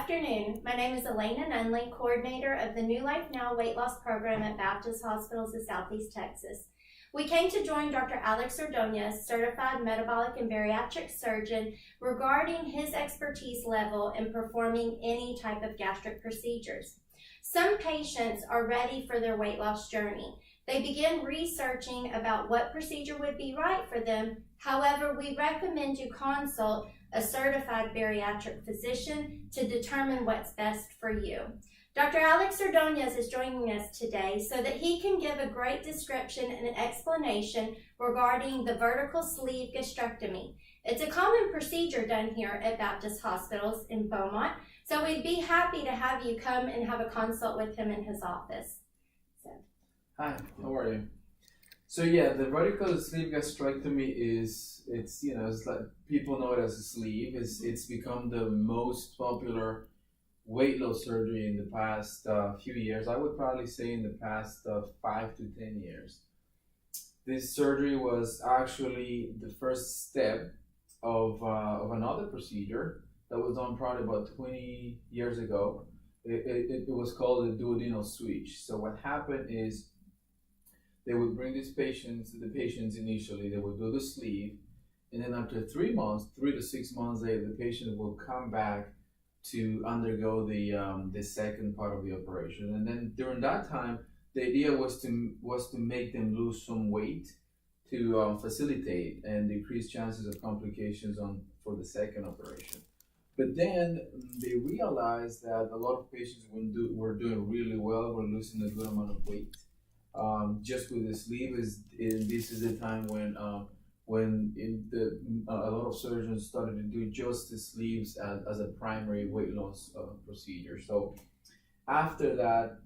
afternoon. My name is Elena Nunley, coordinator of the New Life Now weight loss program at Baptist Hospitals of Southeast Texas. We came to join Dr. Alex Ordonez, Certified Metabolic and Bariatric Surgeon, regarding his expertise level in performing any type of gastric procedures. Some patients are ready for their weight loss journey. They begin researching about what procedure would be right for them. However, we recommend you consult a certified bariatric physician to determine what's best for you. Dr. Alex Ordonez is joining us today so that he can give a great description and an explanation regarding the vertical sleeve gastrectomy. It's a common procedure done here at Baptist Hospitals in Beaumont, so we'd be happy to have you come and have a consult with him in his office. Hi, how are you? So yeah, the vertical sleeve gastrectomy it's like people know it as a sleeve. It's become the most popular weight loss surgery in the past few years. I would probably say in the past 5 to 10 years. This surgery was actually the first step of another procedure that was done probably about 20 years ago. It was called the duodenal switch. So what happened is they would bring the patients initially, they would do the sleeve, and then after 3 to 6 months later, the patient will come back to undergo the second part of the operation. And then during that time, the idea was to make them lose some weight to facilitate and decrease chances of complications for the second operation. But then they realized that a lot of patients were doing really well, were losing a good amount of weight. Just with the sleeve, this is the time when a lot of surgeons started to do just the sleeves as a primary weight loss procedure. So after that,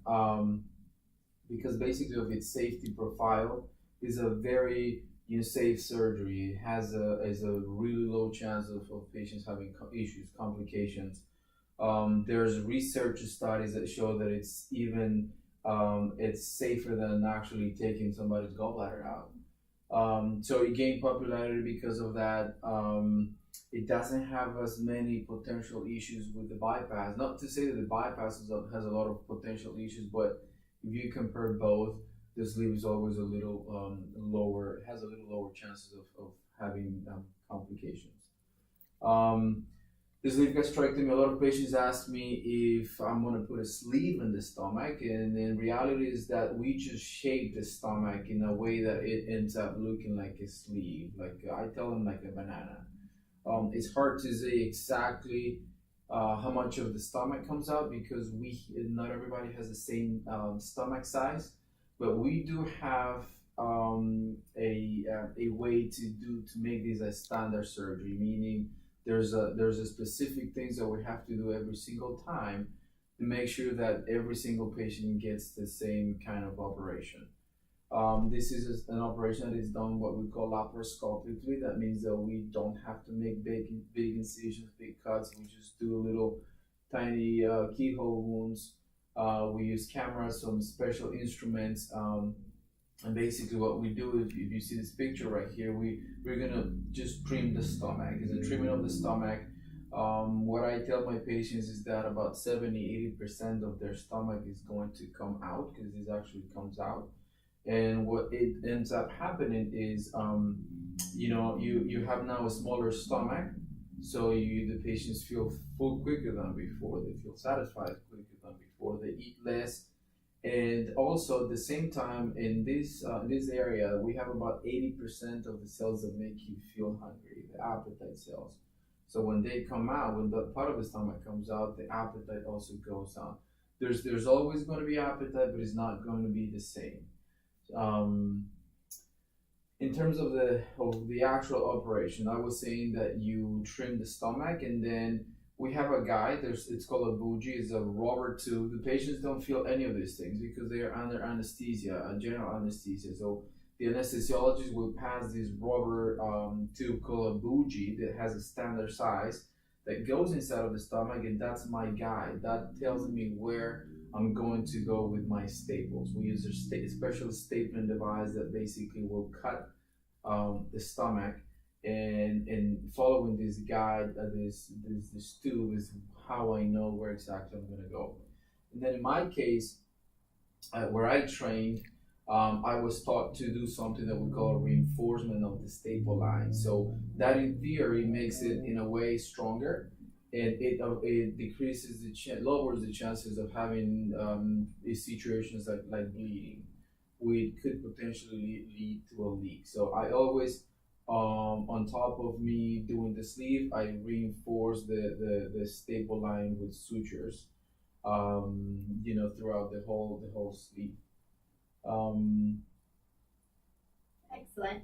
because basically of its safety profile, is a very safe surgery. It has a really low chance of patients having issues, complications. There's research studies that show that it's safer than actually taking somebody's gallbladder out. So it gained popularity because of that. It doesn't have as many potential issues with the bypass. Not to say that the bypass has a lot of potential issues, but if you compare both, the sleeve is always a little lower, has a little lower chances of having complications. The sleeve gastrectomy, a lot of patients ask me if I'm going to put a sleeve in the stomach, and in reality is that we just shape the stomach in a way that it ends up looking like a sleeve. Like I tell them, like a banana. It's hard to say exactly how much of the stomach comes out because not everybody has the same stomach size, but we do have a way to make this a standard surgery, meaning there's a specific things that we have to do every single time to make sure that every single patient gets the same kind of operation. This is an operation that is done what we call laparoscopically. That means that we don't have to make big incisions, big cuts. We just do little tiny keyhole wounds. We use cameras, some special instruments. And basically what we do, if you see this picture right here, we're gonna just trim the stomach. It's a trimming of the stomach. What I tell my patients is that about 70-80% of their stomach is going to come out, because this actually comes out. And what it ends up happening is, you have now a smaller stomach, so the patients feel full quicker than before. They feel satisfied quicker than before. They eat less. And also at the same time, in this area, we have about 80% of the cells that make you feel hungry, the appetite cells. So when they come out, when the part of the stomach comes out, the appetite also goes down. There's always going to be appetite, but it's not going to be the same. In terms of the actual operation, I was saying that you trim the stomach, and then we have a guide. It's called a bougie. It's a rubber tube. The patients don't feel any of these things because they are under anesthesia, general anesthesia. So the anesthesiologist will pass this rubber tube called a bougie that has a standard size that goes inside of the stomach, and that's my guide. That tells me where I'm going to go with my staples. We use a special stapling device that basically will cut the stomach. And following this guide, this tube is how I know where exactly I'm going to go. And then in my case, where I trained, I was taught to do something that we call reinforcement of the staple line. So that in theory makes it in a way stronger, and it decreases lowers the chances of having these situations like bleeding, which could potentially lead to a leak. So I always, on top of me doing the sleeve, I reinforce the staple line with sutures, throughout the whole sleeve. Excellent.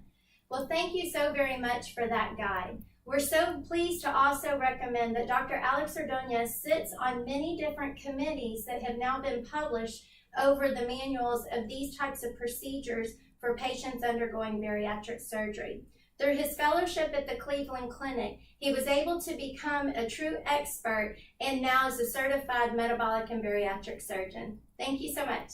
Well, thank you so very much for that guide. We're so pleased to also recommend that Dr. Alex Ordonez sits on many different committees that have now been published over the manuals of these types of procedures for patients undergoing bariatric surgery. Through his fellowship at the Cleveland Clinic, he was able to become a true expert and now is a certified metabolic and bariatric surgeon. Thank you so much.